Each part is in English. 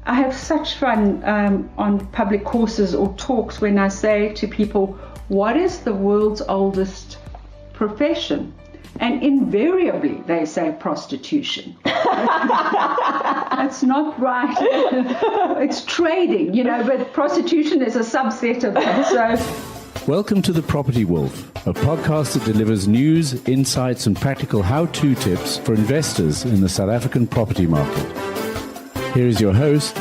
I have such fun on public courses or talks when I say to people, what is the world's oldest profession? And invariably they say prostitution. That's not right. It's trading, but prostitution is a subset of that. So, welcome to The Property Wolf, a podcast that delivers news, insights and practical how-to tips for investors in the South African property market. Here is your host,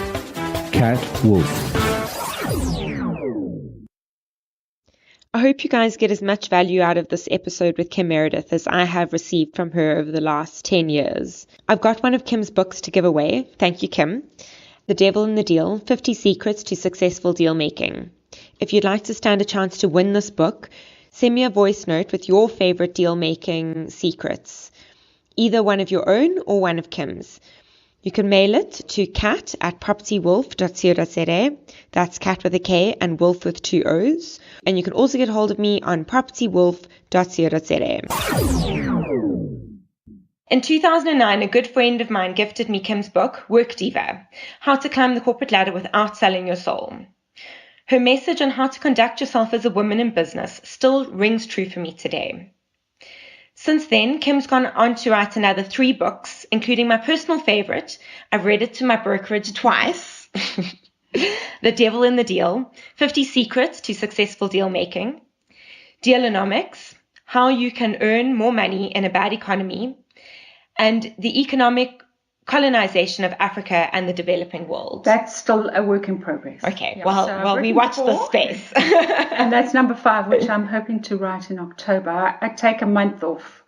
Kat Woolf. I hope you guys get as much value out of this episode with Kim Meredith as I have received from her over the last 10 years. I've got one of Kim's books to give away. Thank you, Kim. The Devil in the Deal, 50 Secrets to Successful Deal Making. If you'd like to stand a chance to win this book, send me a voice note with your favorite deal making secrets, either one of your own or one of Kim's. You can mail it to kat@propertywolf.co.za. That's cat with a K and wolf with 2 O's. And you can also get hold of me on propertywolf.co.za. In 2009, a good friend of mine gifted me Kim's book, Work Diva, How to Climb the Corporate Ladder Without Selling Your Soul. Her message on how to conduct yourself as a woman in business still rings true for me today. Since then, Kim's gone on to write another 3 books, including my personal favorite. I've read it to my brokerage twice. The Devil in the Deal, 50 Secrets to Successful Deal Making, Dealonomics, How You Can Earn More Money in a Bad Economy, and The Economic Colonization of Africa and the Developing World. That's still a work in progress. Okay, yeah, well, we watch this space. And that's number 5, which I'm hoping to write in October. I take a month off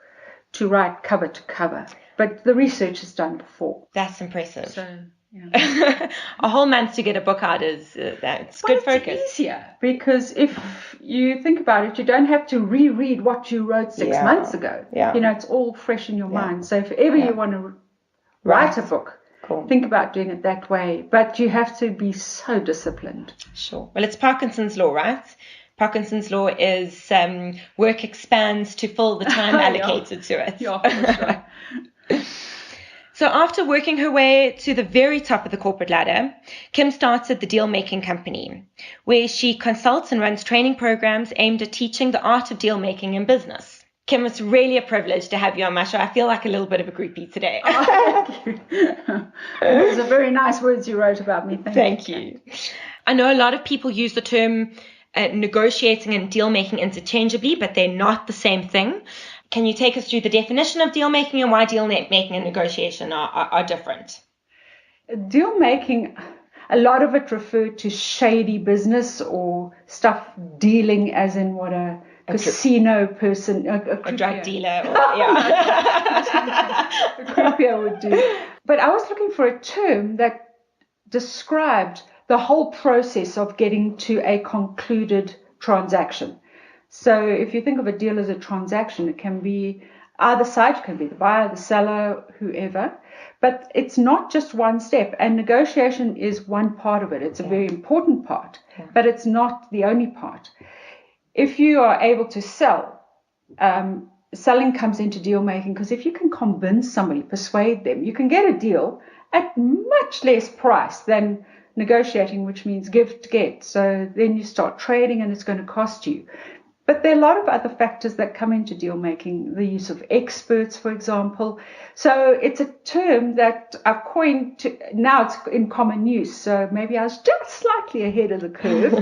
to write cover to cover, but the research is done before. That's impressive. So, yeah. A whole month to get a book out is that's good focus. It's easier because if you think about it, you don't have to reread what you wrote 6 months ago. Yeah. It's all fresh in your mind. So if ever you want to write a book, cool. Think about doing it that way. But you have to be so disciplined. Sure. Well, it's Parkinson's law, right? Parkinson's law is work expands to fill the time allocated to it. Yeah, that's right. So after working her way to the very top of the corporate ladder, Kim started the Dealmaking Company, where she consults and runs training programs aimed at teaching the art of deal making in business. Kim, it's really a privilege to have you on my show. I feel like a little bit of a groupie today. Oh, thank you. Those are very nice words you wrote about me. Thank you. I know a lot of people use the term negotiating and deal making interchangeably, but they're not the same thing. Can you take us through the definition of deal making and why deal making and negotiation are different? Deal making, a lot of it referred to shady business or stuff dealing as in what a casino person, a drug dealer, or, a croupier would do. But I was looking for a term that described the whole process of getting to a concluded transaction. So if you think of a deal as a transaction, it can be either side, it can be the buyer, the seller, whoever. But it's not just one step, and negotiation is one part of it. It's a very important part, but it's not the only part. If you are able to sell, selling comes into deal making, because if you can convince somebody, persuade them, you can get a deal at much less price than negotiating, which means give to get. So then you start trading and it's going to cost you. But there are a lot of other factors that come into deal making, the use of experts, for example. So it's a term that I've coined now it's in common use. So maybe I was just slightly ahead of the curve,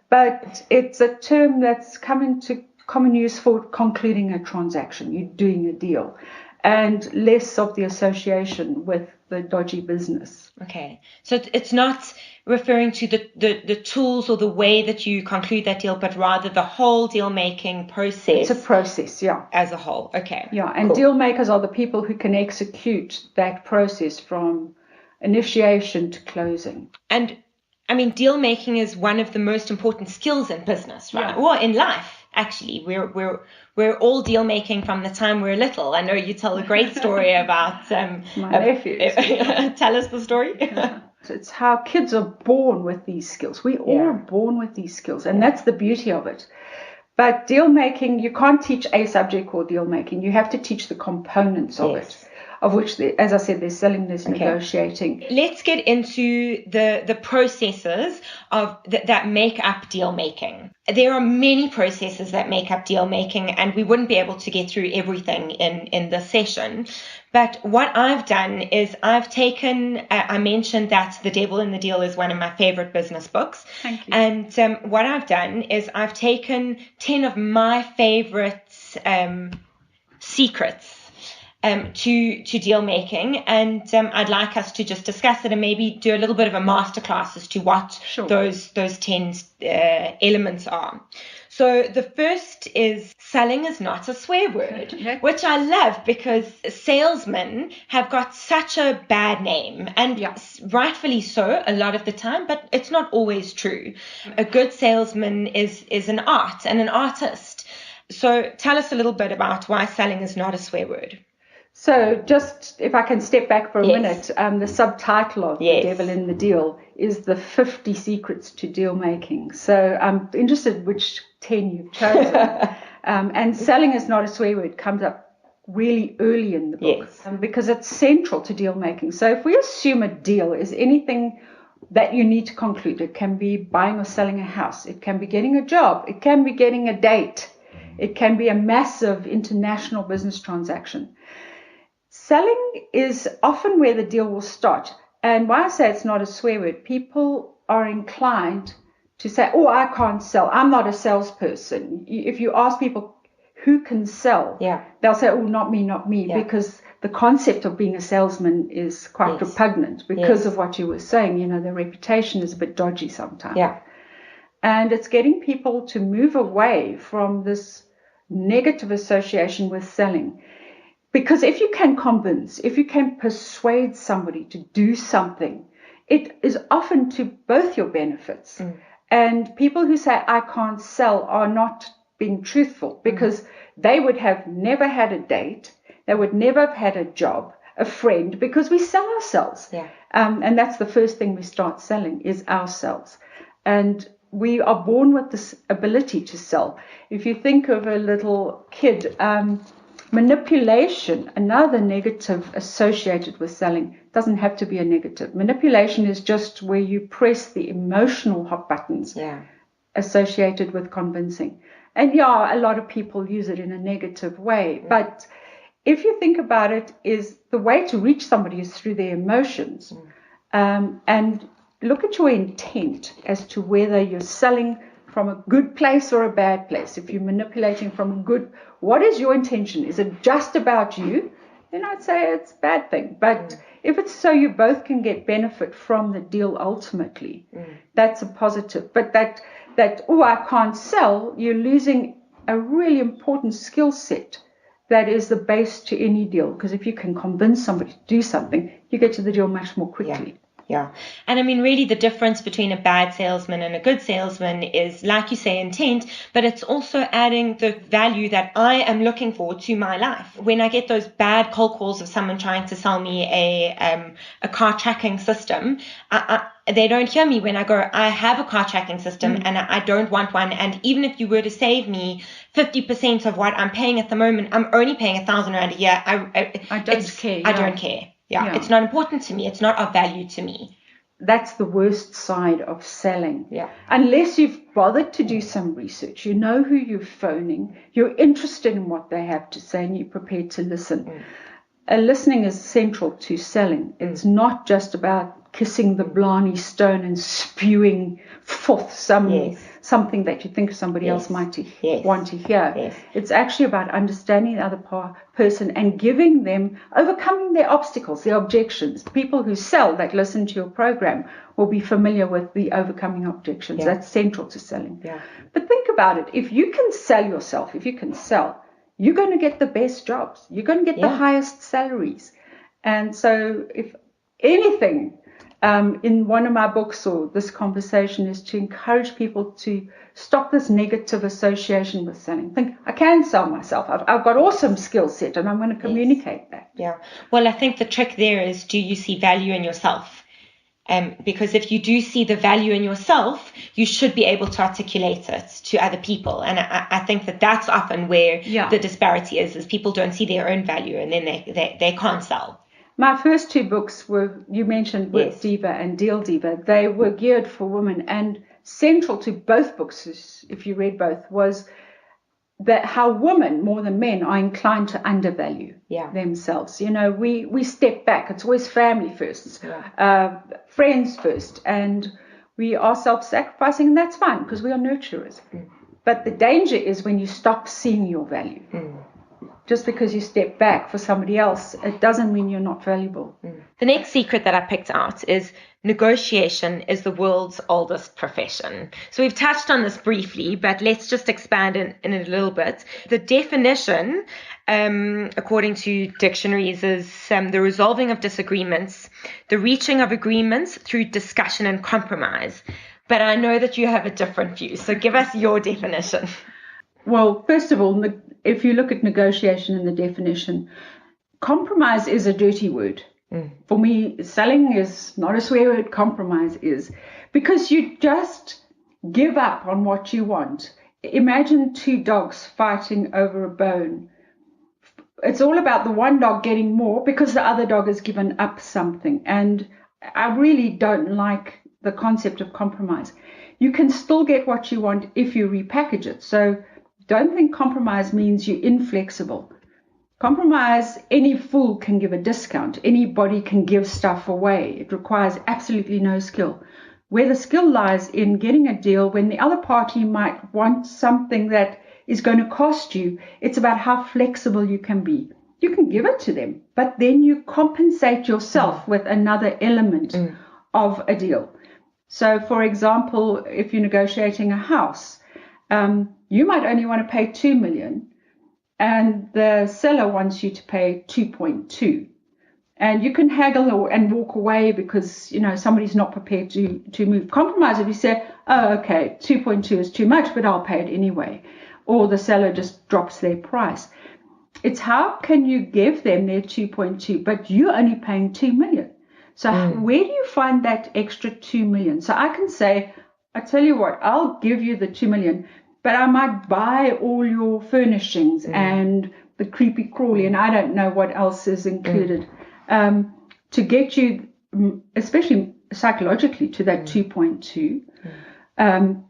but it's a term that's come into common use for concluding a transaction. You're doing a deal, and less of the association with the dodgy business. Okay. So it's not referring to the tools or the way that you conclude that deal, but rather the whole deal-making process. It's a process, yeah. As a whole, okay. Yeah, and cool. Deal makers are the people who can execute that process from initiation to closing. And, I mean, deal-making is one of the most important skills in business, right? Yeah. Or in life, actually. We're all deal-making from the time we're little. I know you tell a great story about... my nephews. Tell us the story. Yeah. It's how kids are born with these skills. We all are born with these skills, and that's the beauty of it. But deal making, you can't teach a subject called deal making. You have to teach the components of it. of which, as I said, there's selling, there's negotiating. Let's get into the processes of that make up deal making. There are many processes that make up deal making, and we wouldn't be able to get through everything in this session. But what I've done is I've taken, I mentioned that The Devil in the Deal is one of my favorite business books. Thank you. And what I've done is I've taken 10 of my favorite secrets to deal making, and I'd like us to just discuss it and maybe do a little bit of a masterclass as to what those 10 elements are. So the first is selling is not a swear word, which I love because salesmen have got such a bad name, and rightfully so a lot of the time, but it's not always true. A good salesman is an art and an artist. So tell us a little bit about why selling is not a swear word. So just if I can step back for a minute, the subtitle of The Devil in the Deal is the 50 Secrets to Deal Making. So I'm interested which 10 you've chosen. And selling is not a swear word comes up really early in the book because it's central to deal making. So if we assume a deal is anything that you need to conclude, it can be buying or selling a house, it can be getting a job, it can be getting a date, it can be a massive international business transaction. Selling is often where the deal will start. And why I say it's not a swear word, people are inclined to say, oh, I can't sell. I'm not a salesperson. If you ask people who can sell, they'll say, oh, not me, because the concept of being a salesman is quite repugnant because of what you were saying. You know, the reputation is a bit dodgy sometimes. Yeah. And it's getting people to move away from this negative association with selling. Because if you can convince, if you can persuade somebody to do something, it is often to both your benefits. And people who say, I can't sell, are not being truthful, because they would have never had a date, they would never have had a job, a friend, because we sell ourselves. And that's the first thing we start selling, is ourselves. And we are born with this ability to sell. If you think of a little kid, manipulation, another negative associated with selling, doesn't have to be a negative. Manipulation is just where you press the emotional hot buttons associated with convincing. And a lot of people use it in a negative way. But if you think about it, is the way to reach somebody is through their emotions. And look at your intent as to whether you're selling from a good place or a bad place. If you're manipulating from a good, what is your intention? Is it just about you? Then I'd say it's a bad thing. But if it's so you both can get benefit from the deal ultimately, that's a positive. But that I can't sell, you're losing a really important skill set that is the base to any deal. Because if you can convince somebody to do something, you get to the deal much more quickly. Yeah. And I mean, really the difference between a bad salesman and a good salesman is, like you say, intent, but it's also adding the value that I am looking for to my life. When I get those bad cold calls of someone trying to sell me a car tracking system, they don't hear me when I go, I have a car tracking system and I don't want one. And even if you were to save me 50% of what I'm paying at the moment, I'm only paying $1,000 a year. I don't care. I don't care. Yeah, it's not important to me. It's not of value to me. That's the worst side of selling. Unless you've bothered to do some research, you know who you're phoning, you're interested in what they have to say, and you're prepared to listen. Listening is central to selling. It's not just about kissing the Blarney Stone and spewing forth something that you think somebody else might want to hear. It's actually about understanding the other person and giving them, overcoming their obstacles, their objections. People who sell that listen to your program will be familiar with the overcoming objections. That's central to selling. But think about it. If you can sell yourself, if you can sell, you're going to get the best jobs. You're going to get the highest salaries. And so if anything, in one of my books or this conversation is to encourage people to stop this negative association with selling. Think, I can sell myself. I've got awesome skill set and I'm going to communicate that. Well, I think the trick there is, do you see value in yourself? Because if you do see the value in yourself, you should be able to articulate it to other people. And I think that that's often where the disparity is people don't see their own value, and then they can't sell. My first two books were, you mentioned, Work Diva and Deal Diva. They were geared for women, and central to both books, if you read both, was that how women more than men are inclined to undervalue themselves. You know, we step back. It's always family first, friends first, and we are self-sacrificing, and that's fine because we are nurturers. But the danger is when you stop seeing your value. Just because you step back for somebody else, it doesn't mean you're not valuable. The next secret that I picked out is negotiation is the world's oldest profession. So we've touched on this briefly, but let's just expand in it a little bit. The definition, according to dictionaries, is the resolving of disagreements, the reaching of agreements through discussion and compromise. But I know that you have a different view, so give us your definition. Well, first of all, if you look at negotiation in the definition, compromise is a dirty word. For me, selling is not a swear word, compromise is. Because you just give up on what you want. Imagine two dogs fighting over a bone. It's all about the one dog getting more because the other dog has given up something. And I really don't like the concept of compromise. You can still get what you want if you repackage it. So don't think compromise means you're inflexible. Compromise, any fool can give a discount. Anybody can give stuff away. It requires absolutely no skill. Where the skill lies in getting a deal when the other party might want something that is going to cost you, it's about how flexible you can be. You can give it to them, but then you compensate yourself with another element of a deal. So, for example, if you're negotiating a house, you might only want to pay 2 million and the seller wants you to pay 2.2. And you can haggle and walk away because, you know, somebody's not prepared to move. Compromise if you say, oh, okay, 2.2 is too much, but I'll pay it anyway. Or the seller just drops their price. It's how can you give them their 2.2, but you're only paying 2 million. So where do you find that extra 2 million? So I can say, I tell you what, I'll give you the 2 million, but I might buy all your furnishings and the creepy crawly, and I don't know what else is included, to get you, especially psychologically, to that 2.2.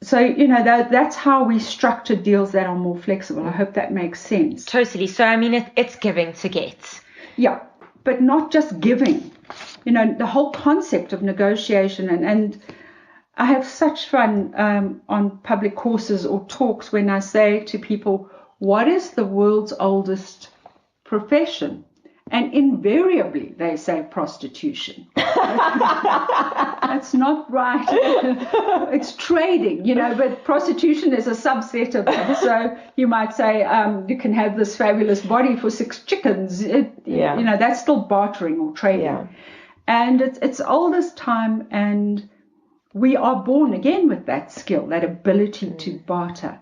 So, you know, that's how we structure deals that are more flexible. I hope that makes sense. Totally. So, I mean, it's giving to get. Yeah, but not just giving. You know, the whole concept of negotiation, and I have such fun on public courses or talks when I say to people, what is the world's oldest profession? And invariably they say prostitution. That's not right. It's trading, you know, but prostitution is a subset of that. So you might say you can have this fabulous body for 6 chickens. You know, that's still bartering or trading. Yeah. And it's old as time, and we are born again with that skill, that ability to barter.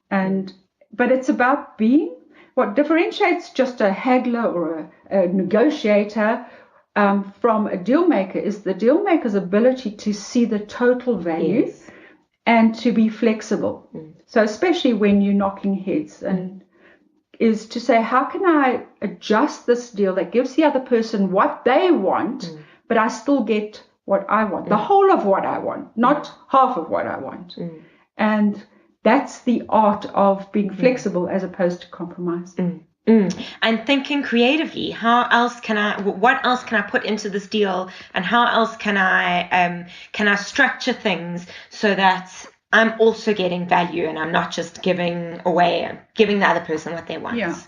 But it's about being. What differentiates just a haggler or a negotiator from a deal maker is the deal maker's ability to see the total value and to be flexible. So especially when you're knocking heads, and is to say, how can I adjust this deal that gives the other person what they want, but I still get what I want, the whole of what I want, not half of what I want. And that's the art of being flexible as opposed to compromise. And thinking creatively, what else can I put into this deal, and how else can I structure things so that I'm also getting value and I'm not just giving the other person what they want. Yeah.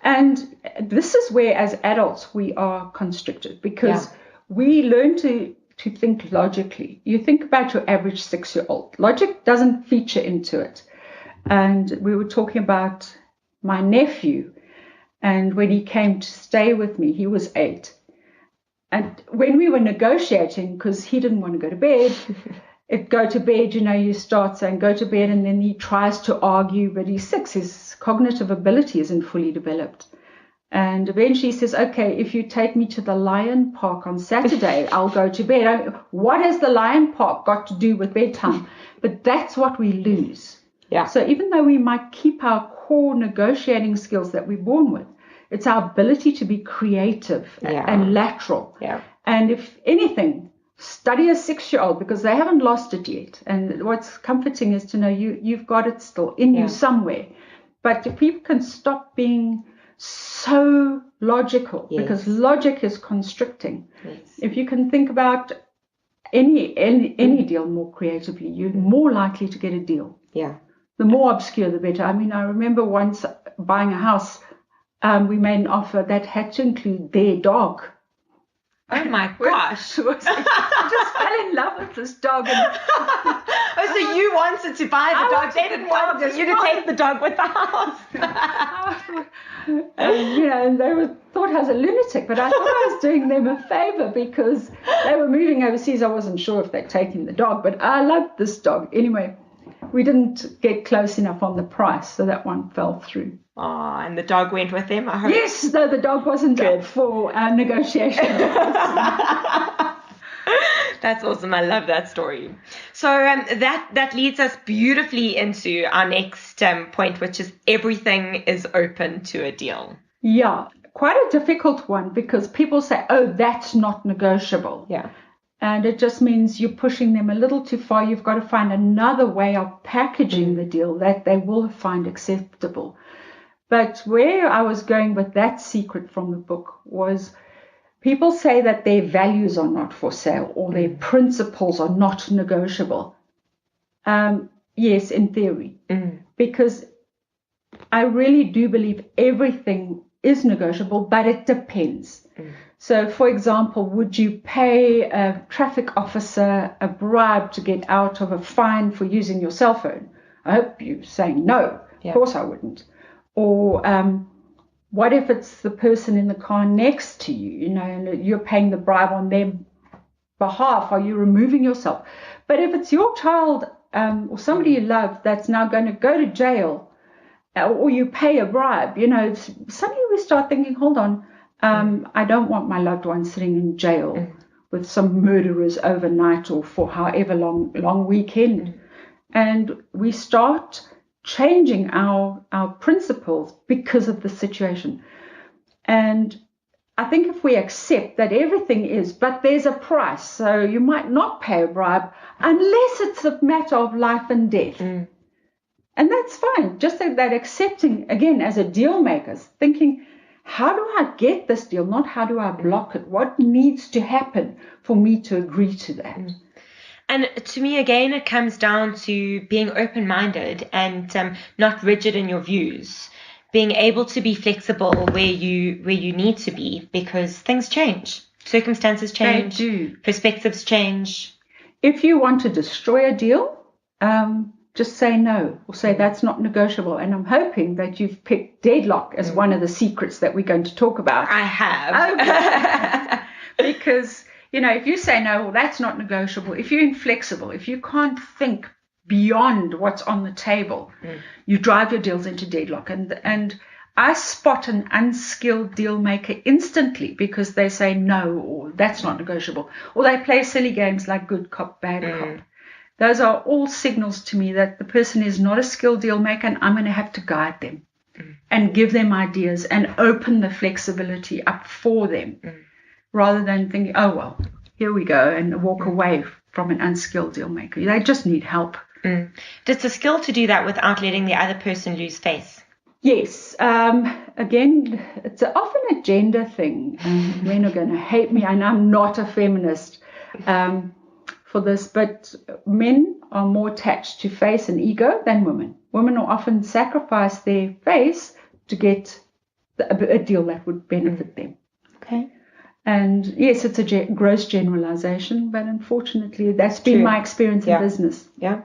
And this is where as adults we are constricted because we learn to think logically. You think about your average 6-year-old. Logic doesn't feature into it. And we were talking about my nephew, and when he came to stay with me, he was 8. And when we were negotiating, because he didn't want to go to bed, go to bed, you know, you start saying go to bed, and then he tries to argue, but he's 6. His cognitive ability isn't fully developed. And eventually he says, okay, if you take me to the Lion Park on Saturday, I'll go to bed. What has the Lion Park got to do with bedtime? But that's what we lose. Yeah. So even though we might keep our core negotiating skills that we're born with, it's our ability to be creative and lateral. Yeah. And if anything, study a 6-year-old because they haven't lost it yet. And what's comforting is to know you've got it still in you somewhere. But if people can stop being so logical, because logic is constricting. Yes. If you can think about any deal more creatively, you're more likely to get a deal. Yeah. The more obscure, the better. I mean, I remember once buying a house, we made an offer that had to include their dog. Oh my gosh. I just fell in love with this dog. So you wanted to buy the dog. They didn't want you to take the dog with the house. And they thought I was a lunatic, but I thought I was doing them a favor because they were moving overseas. I wasn't sure if they'd taken the dog, but I loved this dog. Anyway, we didn't get close enough on the price, so that one fell through. Oh, and the dog went with them, I hope. Yes, though the dog wasn't good for negotiation. That's awesome. I love that story. So that leads us beautifully into our next point, which is everything is open to a deal. Yeah, quite a difficult one because people say, oh, that's not negotiable. Yeah. And it just means you're pushing them a little too far. You've got to find another way of packaging the deal that they will find acceptable. But where I was going with that secret from the book was people say that their values are not for sale or their principles are not negotiable. Yes, in theory, because I really do believe everything is negotiable, but it depends. So, for example, would you pay a traffic officer a bribe to get out of a fine for using your cell phone? I hope you're saying no. Yeah. Of course I wouldn't. Or what if it's the person in the car next to you, and you're paying the bribe on their behalf? Are you removing yourself? But if it's your child or somebody you love that's now going to go to jail, or you pay a bribe, suddenly we start thinking, hold on, I don't want my loved one sitting in jail with some murderers overnight or for however long weekend. And we start changing our principles because of the situation. And I think if we accept that everything is, but there's a price, so you might not pay a bribe unless it's a matter of life and death. And that's fine. Just like that, accepting, again, as a deal maker, thinking, how do I get this deal? Not how do I block it? What needs to happen for me to agree to that? And to me, again, it comes down to being open-minded and not rigid in your views, being able to be flexible where you need to be, because things change, circumstances change, They do. Perspectives change. If you want to destroy a deal, just say no, or say that's not negotiable. And I'm hoping that you've picked deadlock as one of the secrets that we're going to talk about. I have. Okay. Because if you say no, well, that's not negotiable. If you're inflexible, if you can't think beyond what's on the table, you drive your deals into deadlock. And I spot an unskilled deal maker instantly because they say no, or that's not negotiable, or they play silly games like good cop, bad cop. Those are all signals to me that the person is not a skilled deal maker, and I'm going to have to guide them and give them ideas and open the flexibility up for them. Rather than thinking, oh, well, here we go, and walk away from an unskilled deal maker. They just need help. It's a skill to do that without letting the other person lose face. Yes. Again, it's often a gender thing. Men are going to hate me, and I'm not a feminist for this, but men are more attached to face and ego than women. Women will often sacrifice their face to get a deal that would benefit them. Okay. And yes, it's a gross generalization, but unfortunately, that's been my experience in business. Yeah.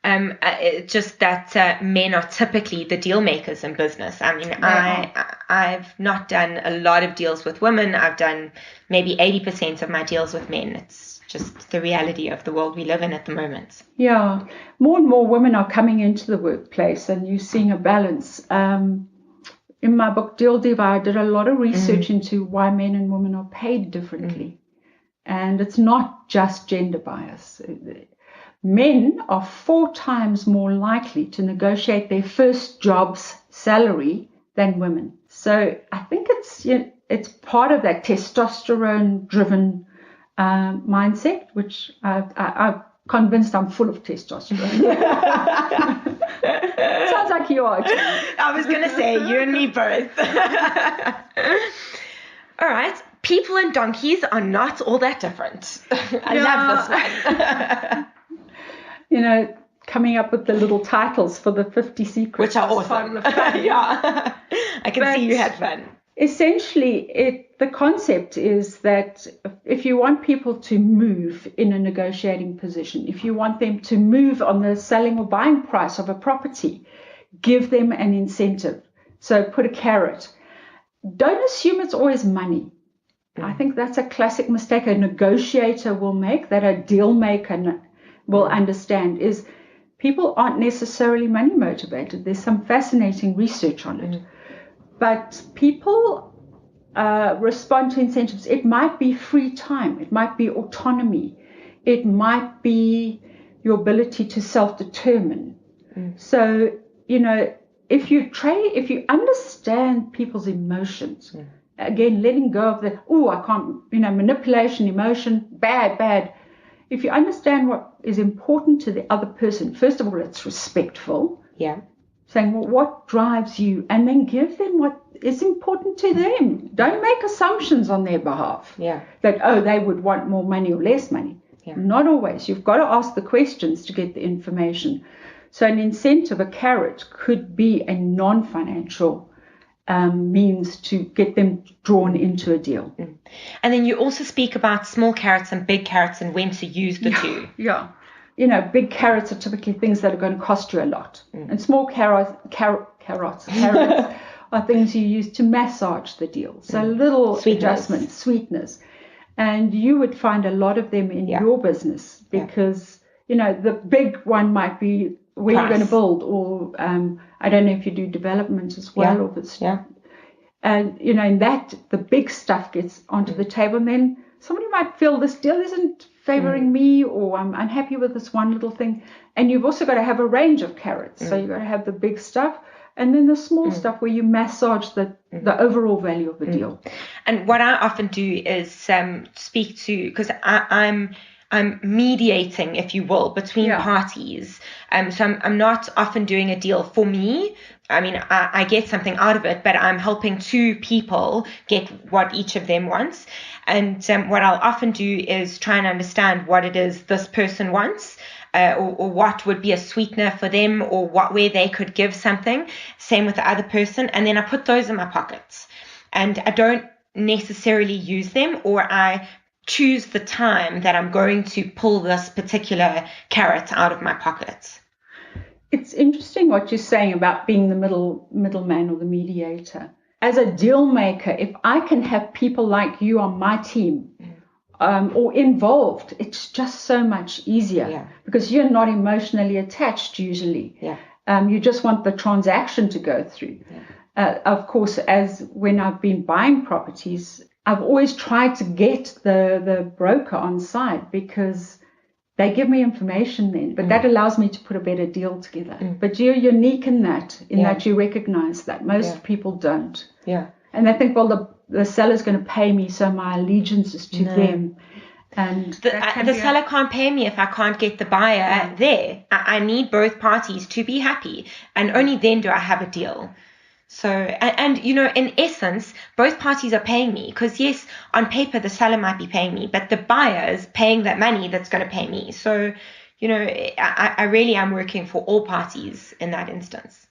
It's just that men are typically the deal makers in business. I mean, I've not done a lot of deals with women. I've done maybe 80% of my deals with men. It's just the reality of the world we live in at the moment. Yeah. More and more women are coming into the workplace, and you're seeing a balance. in my book, Deal Diva, I did a lot of research into why men and women are paid differently. And it's not just gender bias. Men are 4 times more likely to negotiate their first job's salary than women. So I think it's part of that testosterone-driven mindset, which I'm convinced I'm full of testosterone. Sounds like you are, too. I was going to say, you and me both. All right. People and donkeys are not all that different. I love this one. Coming up with the little titles for the 50 secrets. Which are awesome. Yeah. I can see you had fun. Essentially, the concept is that if you want people to move in a negotiating position, if you want them to move on the selling or buying price of a property, give them an incentive. So put a carrot. Don't assume it's always money. I think that's a classic mistake a negotiator will make, that a deal maker will understand, is people aren't necessarily money motivated. There's some fascinating research on it. But people respond to incentives. It might be free time. It might be autonomy. It might be your ability to self-determine. So, if you understand people's emotions, again, letting go of I can't, manipulation, emotion, bad. If you understand what is important to the other person, first of all, it's respectful. Yeah. Saying, well, what drives you? And then give them what is important to them. Don't make assumptions on their behalf. Yeah. That, they would want more money or less money. Yeah. Not always. You've got to ask the questions to get the information. So an incentive, a carrot, could be a non-financial means to get them drawn into a deal. And then you also speak about small carrots and big carrots and when to use the two. Yeah. Big carrots are typically things that are going to cost you a lot. And small carrots are things you use to massage the deal. So little adjustments, sweetness. And you would find a lot of them in your business because, the big one might be where you're going to build, or I don't know if you do development as well, or if it's, and, in that, the big stuff gets onto the table, and then somebody might feel this deal isn't favoring me, or I'm unhappy with this one little thing. And you've also got to have a range of carrots. So you've got to have the big stuff and then the small stuff where you massage the overall value of the deal. And what I often do is speak to, because I'm mediating, if you will, between parties. So I'm not often doing a deal for me. I mean, I get something out of it, but I'm helping 2 people get what each of them wants. And what I'll often do is try and understand what it is this person wants, or what would be a sweetener for them, or where they could give something. Same with the other person. And then I put those in my pockets. And I don't necessarily use them, or I choose the time that I'm going to pull this particular carrot out of my pockets. It's interesting what you're saying about being the middleman or the mediator. As a deal maker, if I can have people like you on my team or involved, it's just so much easier because you're not emotionally attached usually. You just want the transaction to go through. Of course, as when I've been buying properties, I've always tried to get the broker on side because they give me information then, but that allows me to put a better deal together. But you're unique in that you recognize that. Most people don't. And they think, well, the seller's going to pay me, so my allegiance is to them. And the seller can't pay me if I can't get the buyer there. I need both parties to be happy, and only then do I have a deal. So, and in essence, both parties are paying me because, yes, on paper, the seller might be paying me, but the buyer is paying that money that's going to pay me. So, I really am working for all parties in that instance.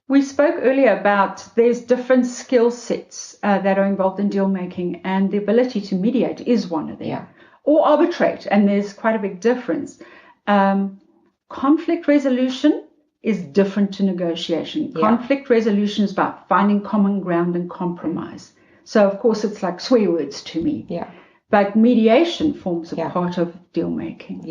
We spoke earlier about there's different skill sets that are involved in deal making, and the ability to mediate is one of them, or arbitrate. And there's quite a big difference. Conflict resolution is different to negotiation. Conflict resolution is about finding common ground and compromise. So, of course, it's like swear words to me. But mediation forms a part of deal making.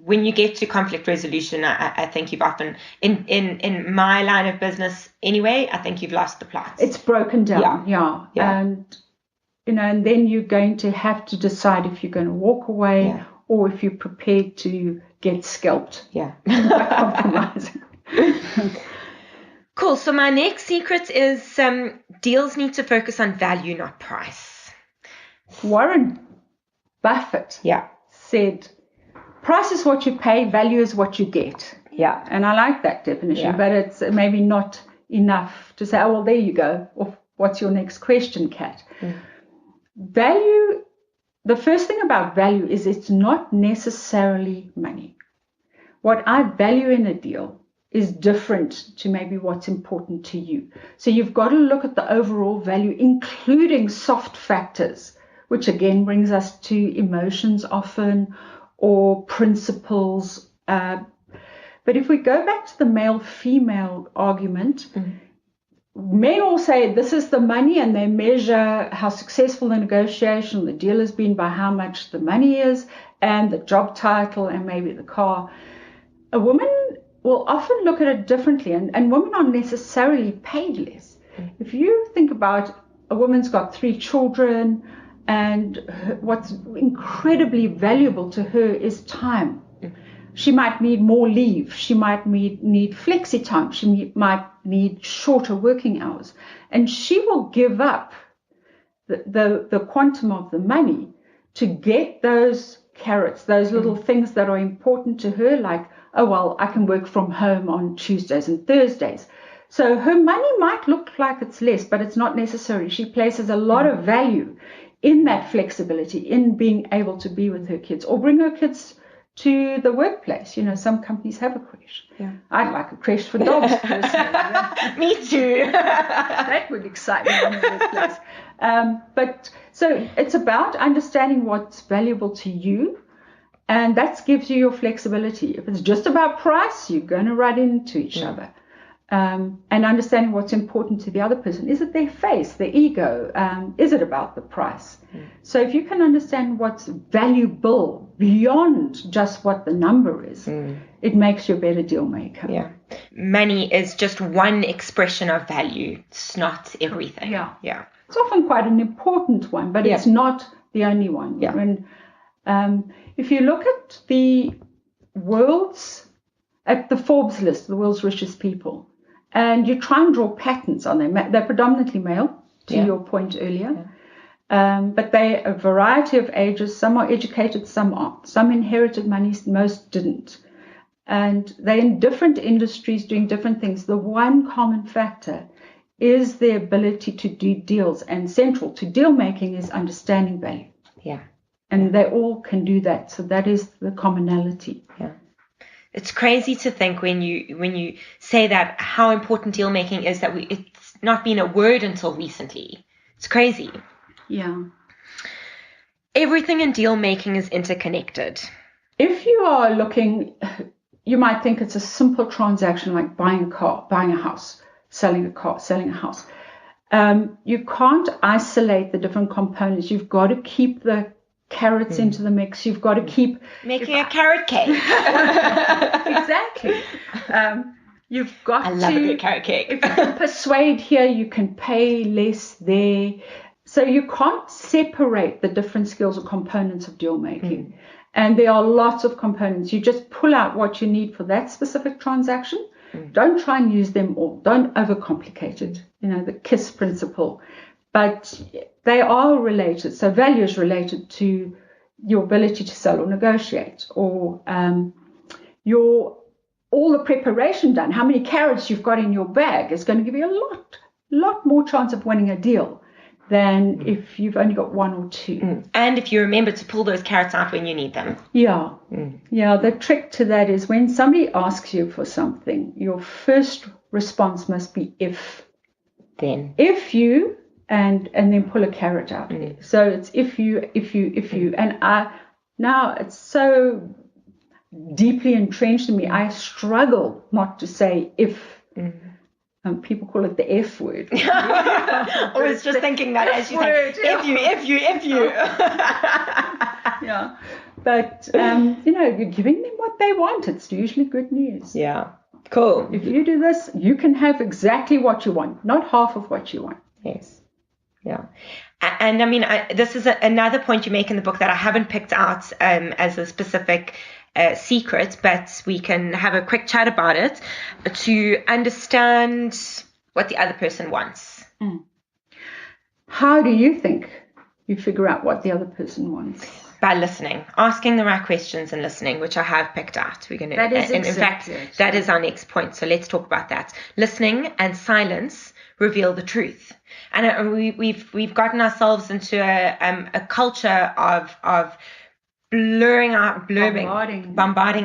when you get to conflict resolution, I think you've often, in my line of business anyway, I think you've lost the plot. It's broken down, yeah. And, and then you're going to have to decide if you're going to walk away or if you're prepared to get scalped. Yeah. By compromising. Cool. So my next secret is deals need to focus on value, not price. Warren Buffett said, price is what you pay, value is what you get. Yeah. And I like that definition, but it's maybe not enough to say, oh, well, there you go. Or what's your next question, Kat? Value, the first thing about value is it's not necessarily money. What I value in a deal is different to maybe what's important to you. So you've got to look at the overall value, including soft factors, which again brings us to emotions often or principles. But if we go back to the male-female argument, men all say this is the money, and they measure how successful the negotiation, the deal has been by how much the money is and the job title and maybe the car. A woman will often look at it differently, and women aren't necessarily paid less. If you think about a woman's got 3 children, and what's incredibly valuable to her is time. She might need more leave. She might need flexi time. She might need shorter working hours. And she will give up the quantum of the money to get those carrots, those little things that are important to her, like, oh, well, I can work from home on Tuesdays and Thursdays. So her money might look like it's less, but it's not necessary. She places a lot of value in that flexibility, in being able to be with her kids or bring her kids to the workplace. Some companies have a creche. Yeah. I'd like a creche for dogs personally. Me too. That would excite me in the workplace. But so it's about understanding what's valuable to you, and that gives you your flexibility. If it's just about price, you're going to run into each other. And understanding what's important to the other person. Is it their face, their ego? Is it about the price? So if you can understand what's valuable beyond just what the number is, it makes you a better deal maker. Yeah. Money is just one expression of value. It's not everything. Yeah. It's often quite an important one, but it's not the only one. Yeah. And if you look at the Forbes list, the world's richest people, and you try and draw patterns on them. They're predominantly male, to your point earlier. But they're a variety of ages. Some are educated, some aren't. Some inherited money, most didn't. And they're in different industries doing different things. The one common factor is their ability to do deals. And central to deal making is understanding value. Yeah. And they all can do that. So that is the commonality. Yeah. It's crazy to think when you say that how important deal making is, that it's not been a word until recently. It's crazy. Yeah. Everything in deal making is interconnected. If you are looking, you might think it's a simple transaction like buying a car, buying a house, selling a car, selling a house. You can't isolate the different components. You've got to keep the carrots into the mix. You've got to keep making a carrot cake. Exactly. You've got to. I love a good carrot cake. If you can persuade here, you can pay less there. So you can't separate the different skills or components of deal making. And there are lots of components. You just pull out what you need for that specific transaction. Don't try and use them all. Don't overcomplicate it. The KISS principle. But they are related. So value is related to your ability to sell or negotiate, or all the preparation done. How many carrots you've got in your bag is going to give you a lot more chance of winning a deal than if you've only got 1 or 2. And if you remember to pull those carrots out when you need them. Yeah. Yeah, the trick to that is when somebody asks you for something, your first response must be if. Then. If you, and then pull a carrot out. So it's if you. And now it's so deeply entrenched in me, I struggle not to say if. People call it the F word. I was just thinking that as you said, if you. Yeah. But, you're giving them what they want. It's usually good news. Yeah. Cool. If you do this, you can have exactly what you want, not half of what you want. Yes. Yeah. And I mean, this is another point you make in the book that I haven't picked out as a specific secret, but we can have a quick chat about it to understand what the other person wants. How do you think you figure out what the other person wants? By listening, asking the right questions and listening, which I have picked out. We're going to, that is in fact, that is our next point. So let's talk about that. Listening and silence reveal the truth. And we've gotten ourselves into a culture of bombarding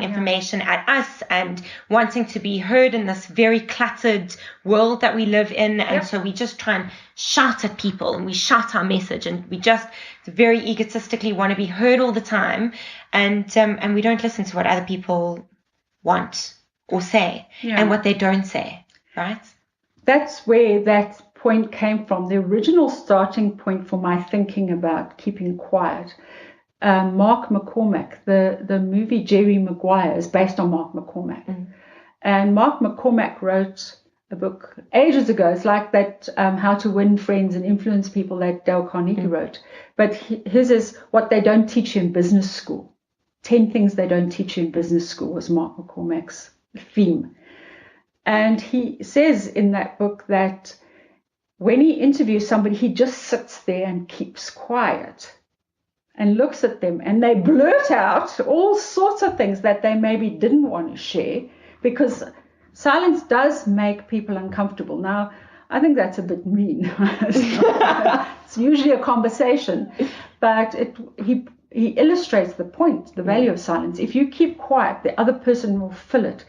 information at us and wanting to be heard in this very cluttered world that we live in. And so we just try and shout at people, and we shout our message, and we just very egotistically want to be heard all the time. And we don't listen to what other people want or say and what they don't say, right? That's where that point came from. The original starting point for my thinking about keeping quiet. Mark McCormack, the movie Jerry Maguire is based on Mark McCormack. And Mark McCormack wrote a book ages ago. It's like that How to Win Friends and Influence People that Dale Carnegie wrote. But his is What They Don't Teach You in Business School. 10 Things They Don't Teach You in Business School was Mark McCormack's theme. And he says in that book that when he interviews somebody, he just sits there and keeps quiet and looks at them, and they blurt out all sorts of things that they maybe didn't want to share, because silence does make people uncomfortable. Now, I think that's a bit mean. It's usually a conversation, but he illustrates the point, the value of silence. If you keep quiet, the other person will fill it.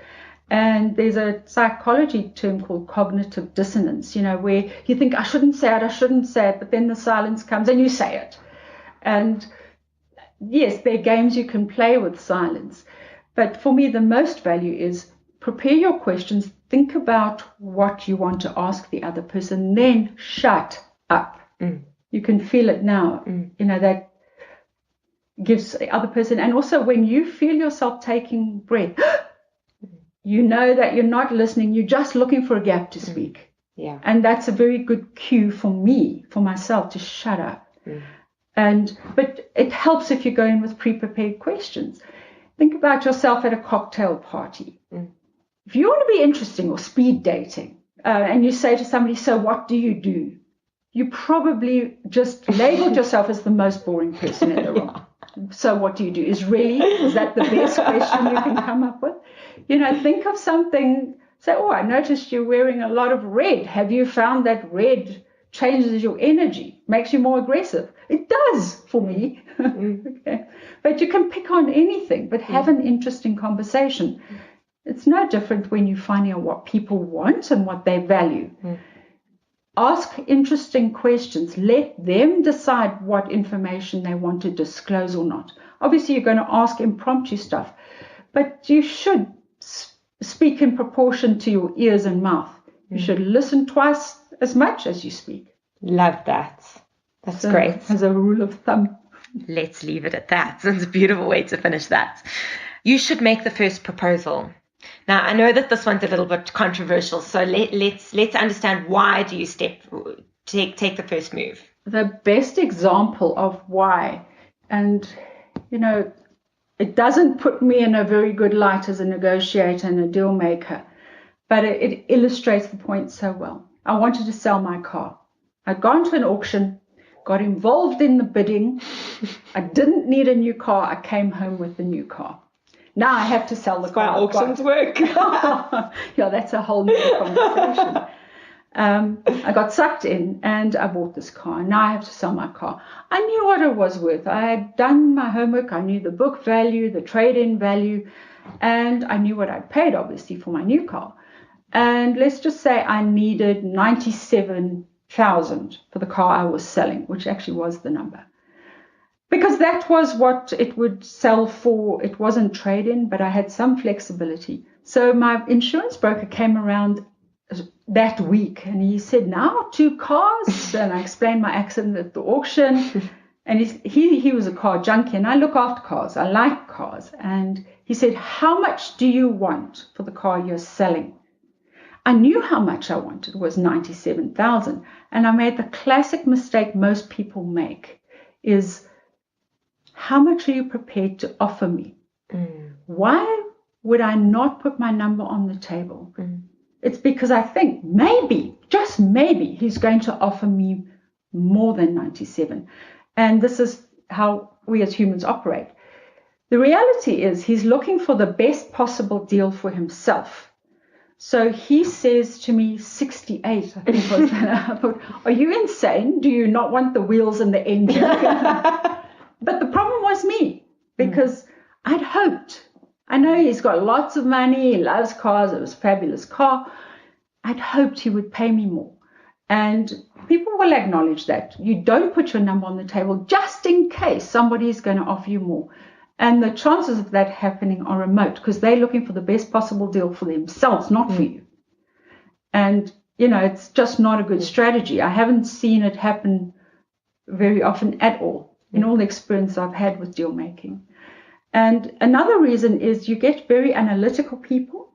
And there's a psychology term called cognitive dissonance, where you think, I shouldn't say it, but then the silence comes and you say it. And yes, there are games you can play with silence. But for me, the most value is prepare your questions, think about what you want to ask the other person, then shut up. You can feel it now. That gives the other person. And also when you feel yourself taking breath, you know that you're not listening, you're just looking for a gap to speak. Yeah. And that's a very good cue for me, for myself, to shut up. But it helps if you go in with pre-prepared questions. Think about yourself at a cocktail party. If you want to be interesting or speed dating, and you say to somebody, so what do? You probably just labeled yourself as the most boring person in the room. So what do? Is that the best question you can come up with? Think of something, say, I noticed you're wearing a lot of red. Have you found that red changes your energy, makes you more aggressive? It does for me. Okay. But you can pick on anything, but have an interesting conversation. It's no different when you're finding out what people want and what they value. Ask interesting questions. Let them decide what information they want to disclose or not. Obviously, you're going to ask impromptu stuff, but you should speak in proportion to your ears and mouth. You should listen twice as much as you speak. Love that. That's great. As a rule of thumb. Let's leave it at that. It's a beautiful way to finish that. You should make the first proposal. Now, I know that this one's a little bit controversial, so let's understand, why do you take the first move? The best example of why, and it doesn't put me in a very good light as a negotiator and a deal maker, but it illustrates the point so well. I wanted to sell my car. I'd gone to an auction, got involved in the bidding. I didn't need a new car. I came home with the new car. Now I have to sell the car. That's why auctions work. Yeah, that's a whole new conversation. I got sucked in and I bought this car. Now I have to sell my car. I knew what it was worth. I had done my homework. I knew the book value, the trade-in value, and I knew what I'd paid, obviously, for my new car. And let's just say I needed $97,000 for the car I was selling, which actually was the number. Because that was what it would sell for. It wasn't trade-in, but I had some flexibility. So my insurance broker came around that week and he said, now 2 cars. And I explained my accident at the auction. And he was a car junkie, and I look after cars. I like cars. And he said, how much do you want for the car you're selling? I knew how much I wanted. It was $97,000. And I made the classic mistake most people make is, how much are you prepared to offer me? Why would I not put my number on the table? It's because I think maybe, just maybe, he's going to offer me more than 97. And this is how we as humans operate. The reality is he's looking for the best possible deal for himself. So he says to me, 68, I think it was. I thought, are you insane? Do you not want the wheels and the engine? But the problem was me, because I'd hoped. I know he's got lots of money, he loves cars, it was a fabulous car. I'd hoped he would pay me more. And people will acknowledge that. You don't put your number on the table just in case somebody is going to offer you more. And the chances of that happening are remote, because they're looking for the best possible deal for themselves, not for you. And, it's just not a good strategy. I haven't seen it happen very often at all, in all the experience I've had with deal making. And another reason is you get very analytical people,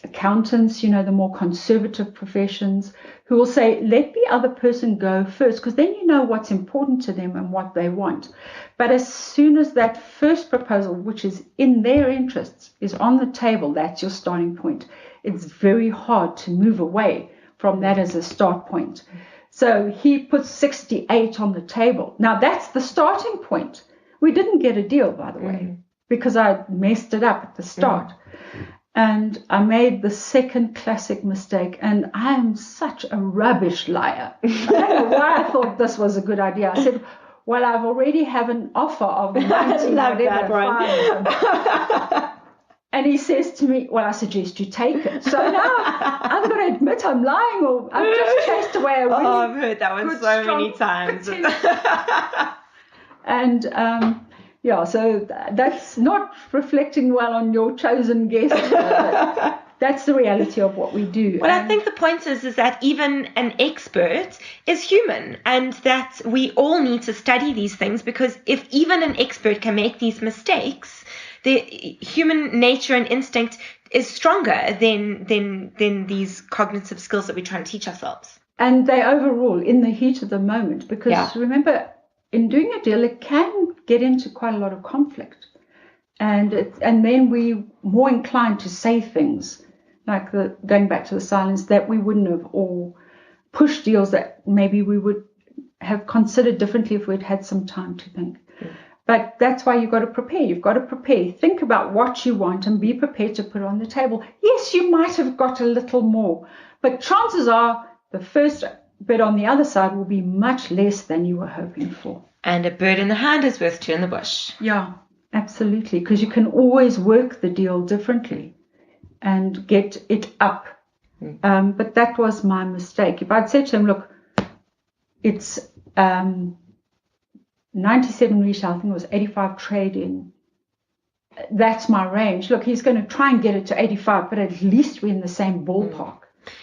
accountants, the more conservative professions, who will say, let the other person go first, because then you know what's important to them and what they want. But as soon as that first proposal, which is in their interests, is on the table, that's your starting point. It's very hard to move away from that as a start point. So he put 68 on the table. Now that's the starting point. We didn't get a deal, by the way, because I messed it up at the start. And I made the second classic mistake, and I am such a rubbish liar. I don't know why I thought this was a good idea. I said, well, I've already have an offer of 90, whatever. And he says to me, well, I suggest you take it. So now I'm going to admit I'm lying, or I've just chased away a really I've heard that one so many times. And so that's not reflecting well on your chosen guest. That's the reality of what we do. Well, I think the point is that even an expert is human, and that we all need to study these things, because if even an expert can make these mistakes, the human nature and instinct is stronger than these cognitive skills that we're trying to teach ourselves. And they overrule in the heat of the moment, because remember, in doing a deal, it can get into quite a lot of conflict. And then we're more inclined to say things, like going back to the silence, that we wouldn't have, or push deals that maybe we would have considered differently if we'd had some time to think. But that's why you've got to prepare. You've got to prepare. Think about what you want and be prepared to put it on the table. Yes, you might have got a little more, but chances are the first bit on the other side will be much less than you were hoping for. And a bird in the hand is worth two in the bush. Yeah, absolutely. Because you can always work the deal differently and get it up. But that was my mistake. If I'd said to him, look, it's 97 retail, I think it was 85 trade-in. That's my range. Look, he's going to try and get it to 85, but at least we're in the same ballpark.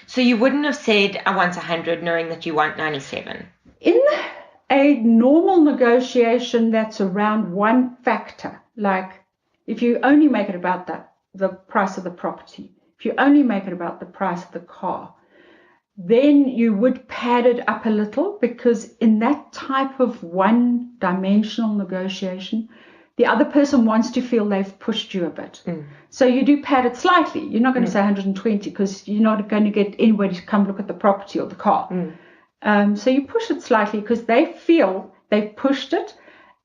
So you wouldn't have said, I want 100, knowing that you want 97? In a normal negotiation, that's around one factor. Like, if you only make it about the price of the property, if you only make it about the price of the car, then you would pad it up a little, because in that type of one-dimensional negotiation, the other person wants to feel they've pushed you a bit. So you do pad it slightly. You're not going to say 120, because you're not going to get anybody to come look at the property or the car. So you push it slightly, because they feel they've pushed it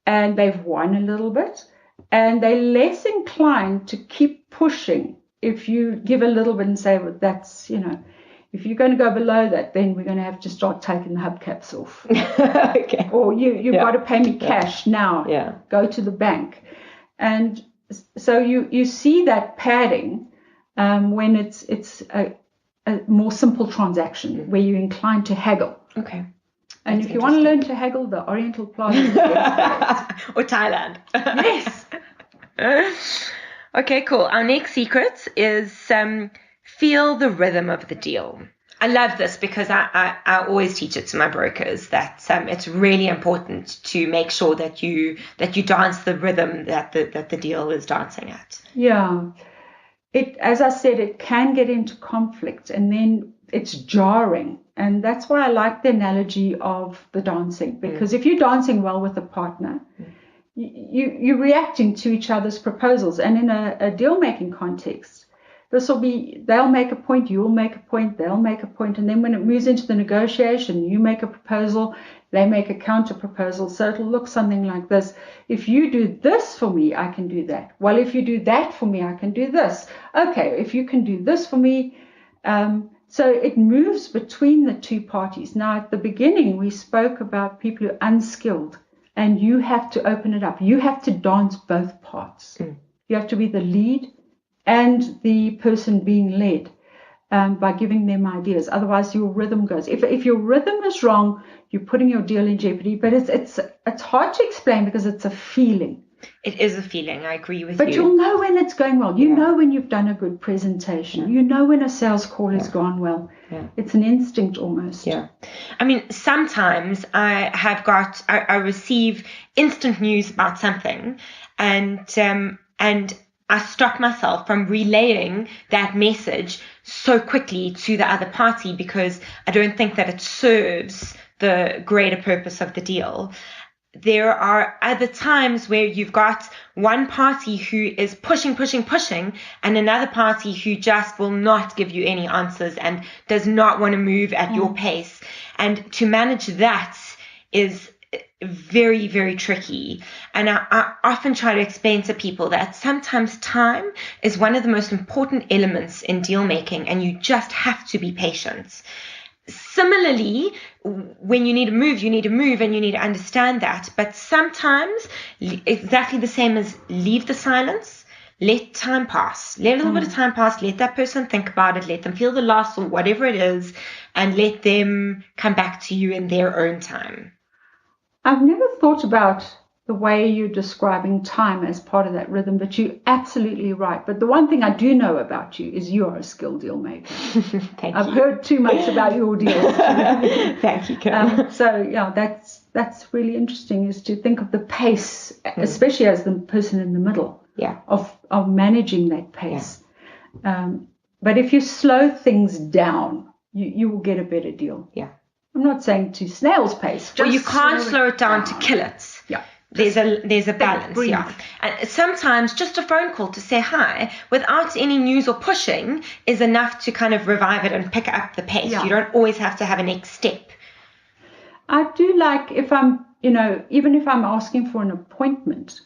and they've won a little bit, and they're less inclined to keep pushing if you give a little bit and say, well, that's, if you're going to go below that, then we're going to have to start taking the hubcaps off. Okay. Or you've got to pay me cash now. Yeah. Go to the bank. And so you see that padding when it's a more simple transaction where you're inclined to haggle. Okay. And if you want to learn to haggle, the Oriental Plaza is the best. Or Thailand. Yes. Okay, cool. Our next secret is feel the rhythm of the deal. I love this because I always teach it to my brokers that it's really important to make sure that you dance the rhythm that the deal is dancing at. Yeah. As I said, it can get into conflict and then it's jarring. And that's why I like the analogy of the dancing, because if you're dancing well with a partner, you're reacting to each other's proposals. And in a deal-making context, they'll make a point, you'll make a point, they'll make a point. And then when it moves into the negotiation, you make a proposal, they make a counter proposal. So it'll look something like this. If you do this for me, I can do that. Well, if you do that for me, I can do this. Okay, if you can do this for me. So it moves between the two parties. Now, at the beginning, we spoke about people who are unskilled, and you have to open it up. You have to dance both parts. You have to be the lead and the person being led by giving them ideas. Otherwise, your rhythm goes. If your rhythm is wrong, you're putting your deal in jeopardy. But it's hard to explain because it's a feeling. It is a feeling. I agree with you. But you'll know when it's going well. You know when you've done a good presentation. You know when a sales call has gone well. It's an instinct almost. Yeah. I mean, sometimes I receive instant news about something, and I stop myself from relaying that message so quickly to the other party because I don't think that it serves the greater purpose of the deal. There are other times where you've got one party who is pushing, and another party who just will not give you any answers and does not want to move at your pace. And to manage that is very, very tricky. And I often try to explain to people that sometimes time is one of the most important elements in deal making, and you just have to be patient. Similarly, when you need to move and you need to understand that. But sometimes, exactly the same as leave the silence, let time pass. Let a little bit of time pass, let that person think about it, let them feel the loss or whatever it is, and let them come back to you in their own time. I've never thought about the way you're describing time as part of that rhythm, but you're absolutely right. But the one thing I do know about you is you are a skilled deal maker. I've heard too much about your deals. Thank you, Kim. So yeah, that's really interesting, is to think of the pace, especially as the person in the middle, of managing that pace. But if you slow things down, you will get a better deal. Yeah. I'm not saying to snail's pace. Well, you can't slow it down to kill it. Yeah. There's a balance, And sometimes just a phone call to say hi without any news or pushing is enough to kind of revive it and pick up the pace. You don't always have to have a next step. I do like if I'm, even if I'm asking for an appointment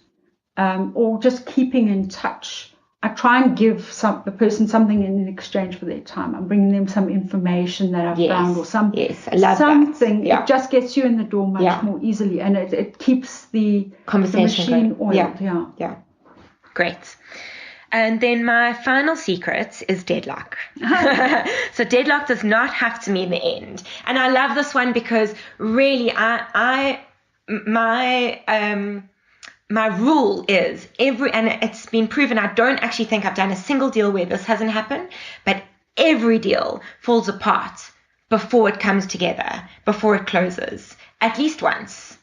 or just keeping in touch, I try and give the person something in exchange for their time. I'm bringing them some information that I've found or something. That. It just gets you in the door much more easily, and it keeps the machine oiled. Yeah. Great. And then my final secret is deadlock. So deadlock does not have to mean the end. And I love this one because really my rule is and it's been proven, I don't actually think I've done a single deal where this hasn't happened, but every deal falls apart before it comes together, before it closes, at least once.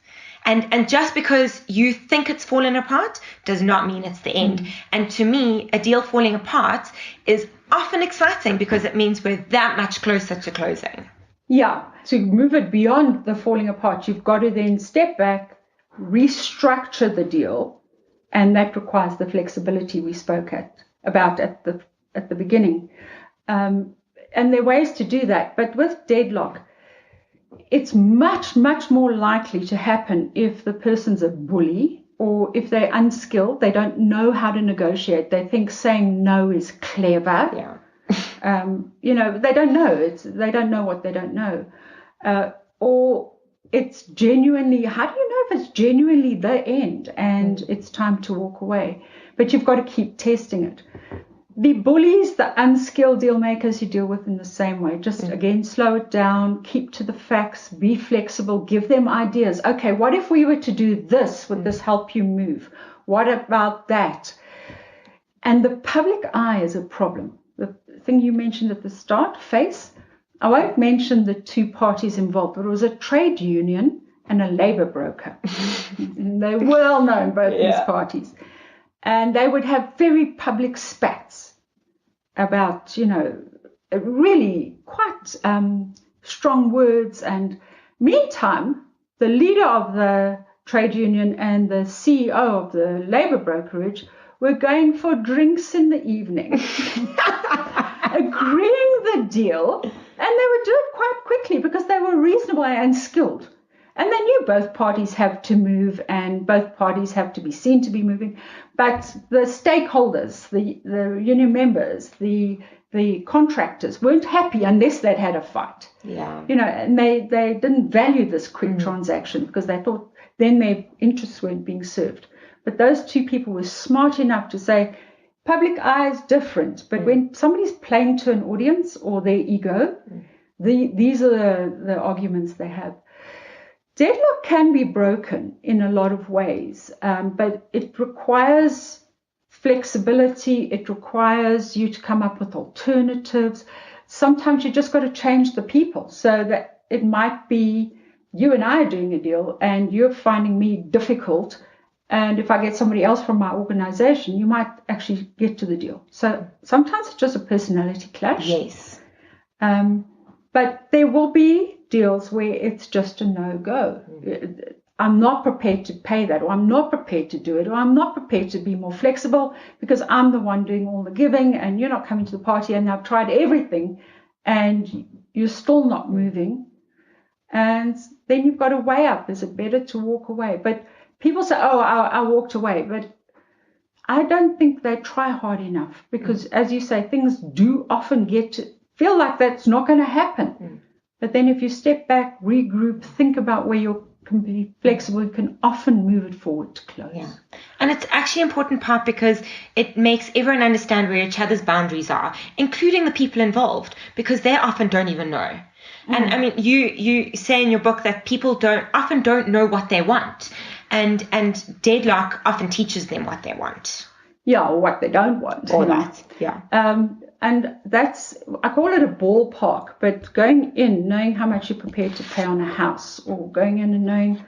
And just because you think it's fallen apart does not mean it's the end. And to me, a deal falling apart is often exciting because it means we're that much closer to closing. Yeah, to move it beyond the falling apart, you've got to then step back, restructure the deal, and that requires the flexibility we spoke about at the beginning. And there are ways to do that, but with deadlock, it's much, much more likely to happen if the person's a bully or if they're unskilled, they don't know how to negotiate. They think saying no is clever. Yeah. They don't know. They don't know what they don't know. Or it's genuinely, how do you know if it's genuinely the end and it's time to walk away? But you've got to keep testing it. The bullies, the unskilled deal makers you deal with in the same way. Just, again, slow it down, keep to the facts, be flexible, give them ideas. Okay, what if we were to do this? Would this help you move? What about that? And the public eye is a problem. The thing you mentioned at the start, face, I won't mention the two parties involved, but it was a trade union and a labor broker. They're well known, both these parties. And they would have very public spats about, really quite strong words. And meantime, the leader of the trade union and the CEO of the labor brokerage were going for drinks in the evening, agreeing the deal, and they would do it quite quickly because they were reasonable and skilled. And they knew both parties have to move and both parties have to be seen to be moving. But the stakeholders, the union members, the contractors weren't happy unless they'd had a fight. Yeah. And they didn't value this quick transaction because they thought then their interests weren't being served. But those two people were smart enough to say, public eye is different. But when somebody's playing to an audience or their ego, these are the arguments they have. Deadlock can be broken in a lot of ways, but it requires flexibility. It requires you to come up with alternatives. Sometimes you just got to change the people so that it might be you and I are doing a deal and you're finding me difficult. And if I get somebody else from my organization, you might actually get to the deal. So sometimes it's just a personality clash. Yes. But there will be deals where it's just a no-go. I'm not prepared to pay that, or I'm not prepared to do it, or I'm not prepared to be more flexible because I'm the one doing all the giving and you're not coming to the party and I've tried everything and you're still not moving. And then you've got to weigh up. Is it better to walk away? But people say, I walked away. But I don't think they try hard enough because, as you say, things do often feel like that's not going to happen. But then if you step back, regroup, think about where you can be flexible, you can often move it forward to close. Yeah. And it's actually an important part because it makes everyone understand where each other's boundaries are, including the people involved, because they often don't even know. And I mean, you say in your book that people often don't know what they want, and deadlock often teaches them what they want. Yeah, or what they don't want. Or that, yeah. And I call it a ballpark, but going in, knowing how much you're prepared to pay on a house, or going in and knowing,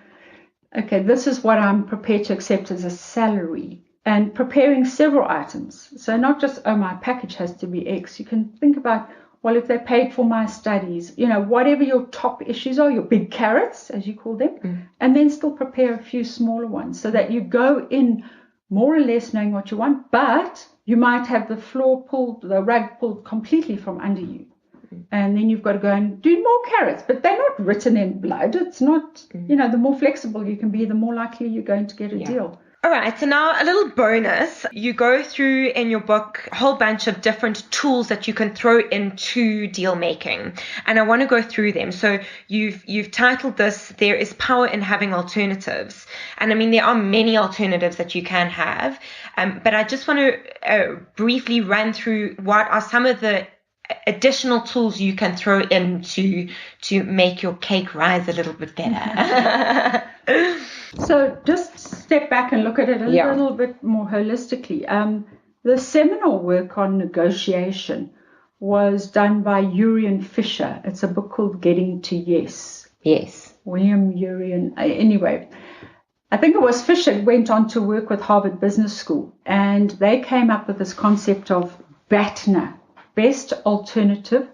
okay, this is what I'm prepared to accept as a salary, and preparing several items. So not just, my package has to be X. You can think about, well, if they paid for my studies, whatever your top issues are, your big carrots, as you call them, and then still prepare a few smaller ones so that you go in more or less knowing what you want, but you might have the rug pulled completely from under you. And then you've got to go and do more carrots, but they're not written in blood. It's not, the more flexible you can be, the more likely you're going to get a deal. All right, so now a little bonus. You go through in your book a whole bunch of different tools that you can throw into deal making, and I want to go through them. So you've titled this, There is Power in Having Alternatives. And I mean, there are many alternatives that you can have, but I just want to briefly run through what are some of the additional tools you can throw in to make your cake rise a little bit better. So just step back and look at it a little bit more holistically. The seminal work on negotiation was done by Urian Fisher. It's a book called Getting to Yes. Yes. William Urian. Anyway, I think it was Fisher went on to work with Harvard Business School, and they came up with this concept of BATNA, best alternative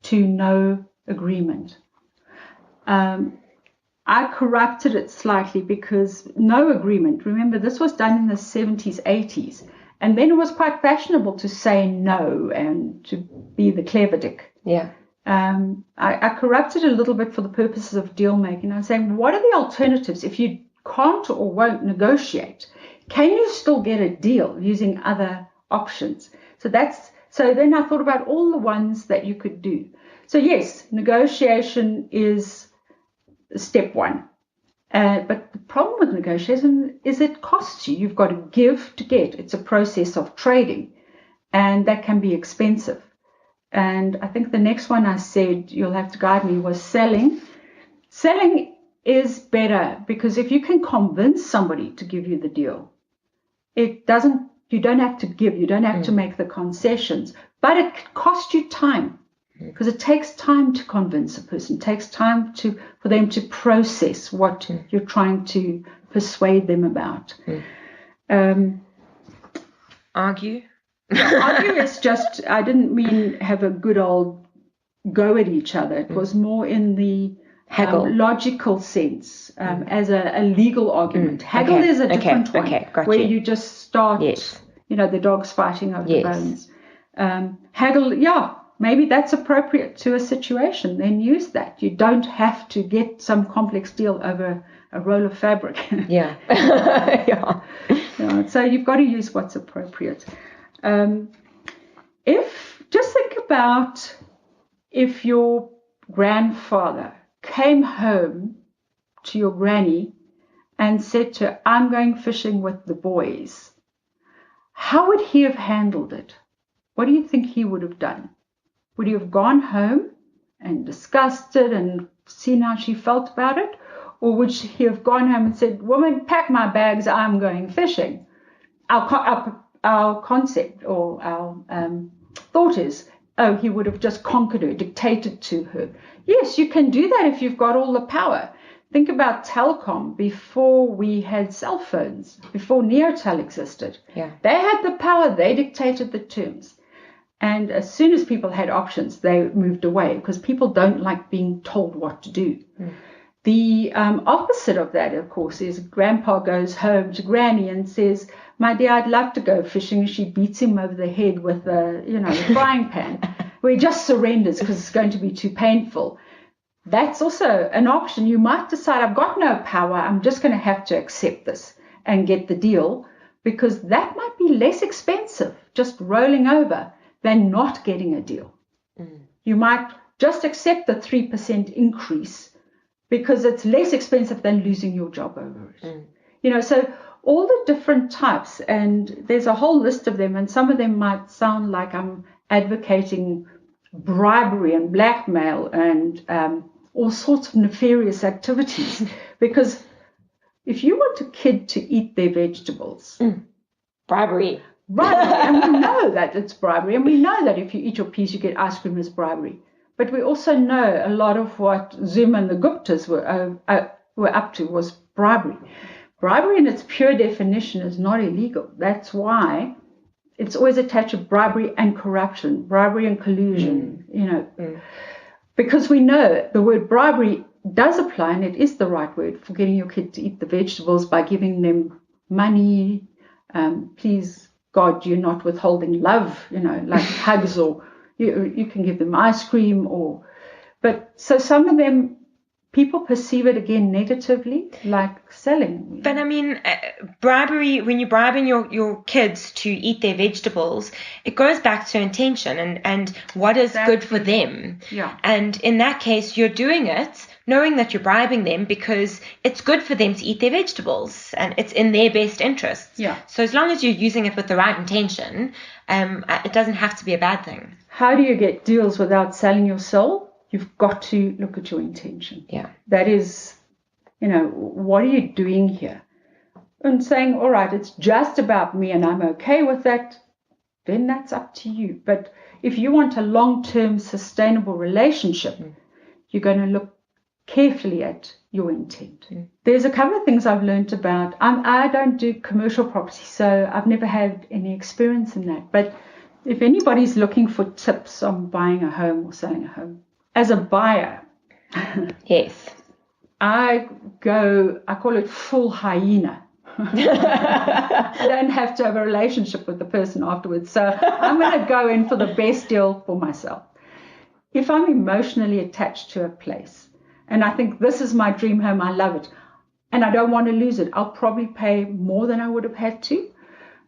to no agreement. I corrupted it slightly because no agreement, remember this was done in the 70s, 80s, and then it was quite fashionable to say no and to be the clever dick. Yeah. I corrupted it a little bit for the purposes of deal making. I'm saying, what are the alternatives if you can't or won't negotiate? Can you still get a deal using other options? So then I thought about all the ones that you could do. So yes, negotiation is step one. But the problem with negotiation is it costs you. You've got to give to get. It's a process of trading, and that can be expensive. And I think the next one I said, you'll have to guide me, was selling. Selling is better because if you can convince somebody to give you the deal, you don't have to give, you don't have to make the concessions, but it could cost you time. Because it takes time to convince a person. It takes time for them to process what you're trying to persuade them about. Argue? Argue is just, I didn't mean have a good old go at each other. It was more in the logical sense, as a legal argument. Haggle is a different one, where you just start, the dogs fighting over the bones. Haggle, maybe that's appropriate to a situation. Then use that. You don't have to get some complex deal over a roll of fabric. So you've got to use what's appropriate. Just think about if your grandfather came home to your granny and said to her, I'm going fishing with the boys. How would he have handled it? What do you think he would have done? Would he have gone home and discussed it and seen how she felt about it? Or would he have gone home and said, woman, pack my bags, I'm going fishing? Our concept or our thought is, he would have just conquered her, dictated to her. Yes, you can do that if you've got all the power. Think about telecom before we had cell phones, before Neotel existed. Yeah. They had the power, they dictated the terms. And as soon as people had options, they moved away because people don't like being told what to do. The opposite of that, of course, is Grandpa goes home to Granny and says, my dear, I'd love to go fishing. And she beats him over the head with a frying pan, where he just surrenders because it's going to be too painful. That's also an option. You might decide, I've got no power. I'm just going to have to accept this and get the deal, because that might be less expensive, just rolling over, than not getting a deal. You might just accept the 3% increase because it's less expensive than losing your job over it. So all the different types, and there's a whole list of them, and some of them might sound like I'm advocating bribery and blackmail and all sorts of nefarious activities, because if you want a kid to eat their vegetables, bribery. And we know that it's bribery, and we know that if you eat your peas, you get ice cream is bribery. But we also know a lot of what Zuma and the Guptas were up to was bribery. Bribery in its pure definition is not illegal. That's why it's always attached to bribery and corruption, bribery and collusion, because we know the word bribery does apply, and it is the right word for getting your kid to eat the vegetables by giving them money. Please, God, you're not withholding love, like hugs, or you can give them ice cream, but so some of them, people perceive it again negatively, like selling. But I mean, bribery, when you're bribing your kids to eat their vegetables, it goes back to intention and what is good for them. Yeah. And in that case, you're doing it knowing that you're bribing them because it's good for them to eat their vegetables and it's in their best interests. Yeah. So as long as you're using it with the right intention, it doesn't have to be a bad thing. How do you get deals without selling your soul? You've got to look at your intention. Yeah. That is, what are you doing here? And saying, all right, it's just about me and I'm okay with that, then that's up to you. But if you want a long-term sustainable relationship, you're going to look carefully at your intent. There's a couple of things I've learned about. I don't do commercial property, so I've never had any experience in that. But if anybody's looking for tips on buying a home or selling a home, as a buyer, yes, I call it full hyena. I don't have to have a relationship with the person afterwards. So I'm going to go in for the best deal for myself. If I'm emotionally attached to a place and I think this is my dream home, I love it, and I don't want to lose it, I'll probably pay more than I would have had to.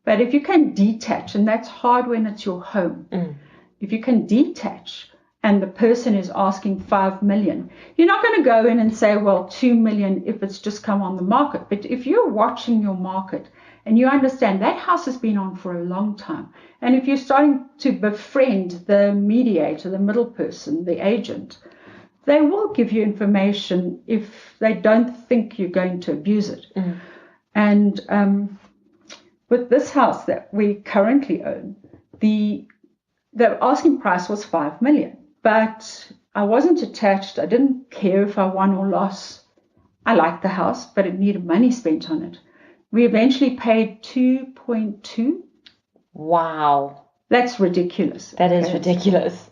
But if you can detach, and that's hard when it's your home, if you can detach, and the person is asking 5 million, you're not going to go in and say, well, 2 million if it's just come on the market. But if you're watching your market and you understand that house has been on for a long time, and if you're starting to befriend the mediator, the middle person, the agent, they will give you information if they don't think you're going to abuse it. And with this house that we currently own, the asking price was 5 million. But I wasn't attached. I didn't care if I won or lost. I liked the house, but it needed money spent on it. We eventually paid 2.2. Wow. That's ridiculous. That is ridiculous.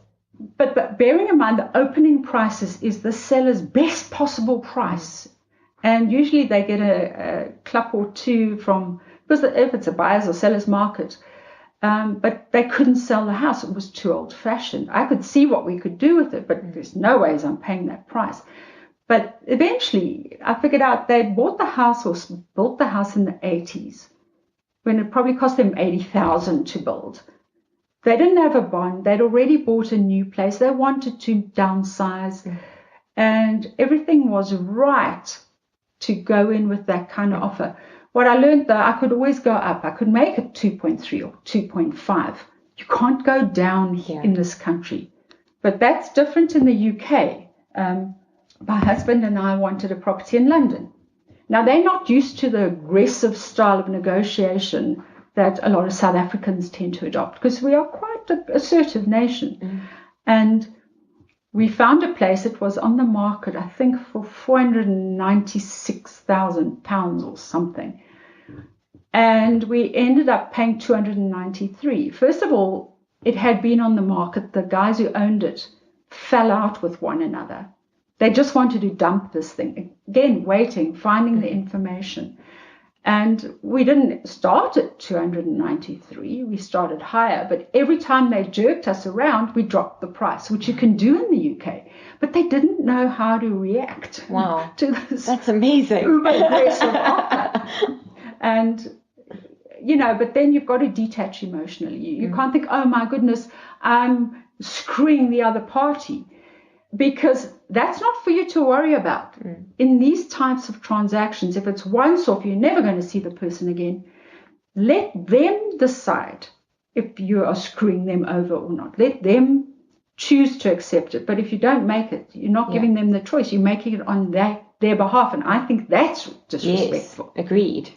But bearing in mind the opening prices is the seller's best possible price. And usually they get a clap or two from, because if it's a buyer's or seller's market, but they couldn't sell the house. It was too old-fashioned. I could see what we could do with it, but there's no ways I'm paying that price. But eventually I figured out they'd bought the house or built the house in the 80s when it probably cost them $80,000 to build. They didn't have a bond. They'd already bought a new place. They wanted to downsize. And everything was right to go in with that kind of offer. What I learned, though, I could always go up. I could make it 2.3 or 2.5. You can't go down in this country. But that's different in the UK. My husband and I wanted a property in London. Now, they're not used to the aggressive style of negotiation that a lot of South Africans tend to adopt, because we are quite an assertive nation. And we found a place that was on the market, I think, for £496,000 or something. And we ended up paying $293,000. First of all, it had been on the market. The guys who owned it fell out with one another. They just wanted to dump this thing. Again, waiting, finding the information. And we didn't start at 293, we started higher, but every time they jerked us around, we dropped the price, which you can do in the UK. But they didn't know how to react to this. That's amazing. Uber-aggressive offer. And, but then you've got to detach emotionally. You can't think, oh my goodness, I'm screwing the other party. Because that's not for you to worry about. In these types of transactions, if it's once off, you're never going to see the person again. Let them decide if you are screwing them over or not. Let them choose to accept it. But if you don't make it, you're not giving them the choice. You're making it on their behalf. And I think that's disrespectful. Yes, agreed.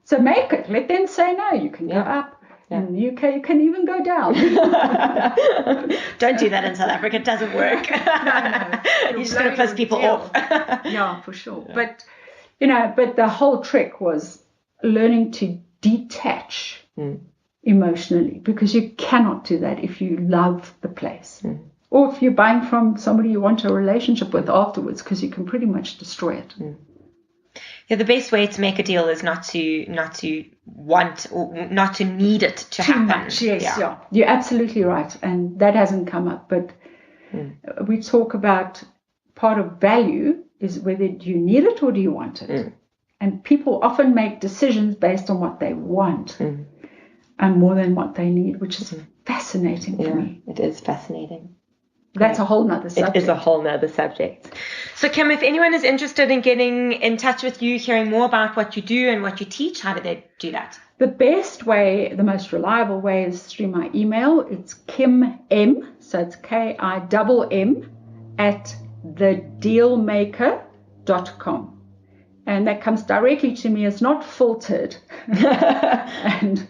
So make it. Let them say no. You can go up. In the UK, you can even go down. Don't do that in South Africa. It doesn't work. No. You're just going to piss people off. Yeah, for sure. Yeah. But the whole trick was learning to detach emotionally, because you cannot do that if you love the place. Or if you're buying from somebody you want a relationship with afterwards, because you can pretty much destroy it. Yeah, the best way to make a deal is not to want or not to need it to happen. Much, yes, yeah. You're absolutely right, and that hasn't come up. But we talk about part of value is whether do you need it or do you want it. And people often make decisions based on what they want and more than what they need, which is fascinating for me. It is fascinating. That's a whole nother subject. It is a whole nother subject. So, Kim, if anyone is interested in getting in touch with you, hearing more about what you do and what you teach, how do they do that? The best way, the most reliable way, is through my email. It's Kim M, so it's KIMM at thedealmaker.com. And that comes directly to me. It's not filtered. And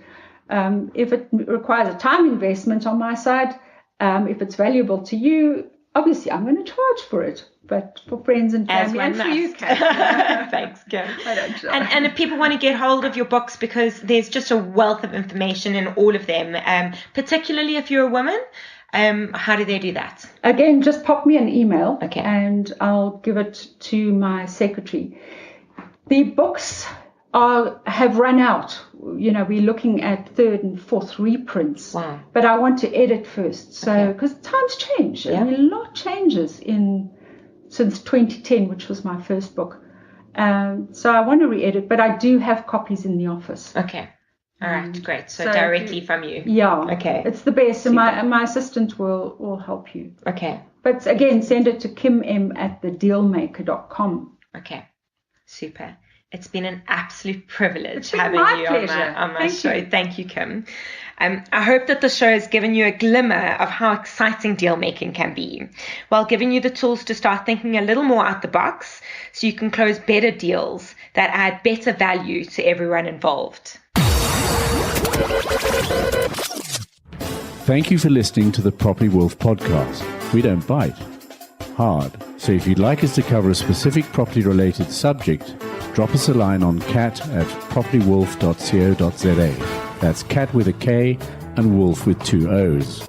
if it requires a time investment on my side, if it's valuable to you, obviously I'm going to charge for it. But for friends and family, and for you, Kate. Thanks, Kim. I don't charge. And if people want to get hold of your books, because there's just a wealth of information in all of them, particularly if you're a woman, how do they do that? Again, just pop me an email, okay, and I'll give it to my secretary. The books have run out. We're looking at third and fourth reprints. Wow. But I want to edit first. So, because times change. Yeah. A lot changes since 2010, which was my first book. So I want to re-edit, but I do have copies in the office. Okay. All right, great. So directly from you. Yeah. Okay. It's the best. And my assistant will help you. Okay. But again, send it to KimM at thedealmaker.com. Okay. Super. It's been an absolute privilege having you on my show. Thank you, Kim. I hope that the show has given you a glimmer of how exciting deal making can be, while giving you the tools to start thinking a little more out the box so you can close better deals that add better value to everyone involved. Thank you for listening to the Property Wolf podcast. We don't bite hard. So if you'd like us to cover a specific property-related subject, drop us a line on cat@propertywolf.co.za. That's cat with a K and wolf with 2 O's.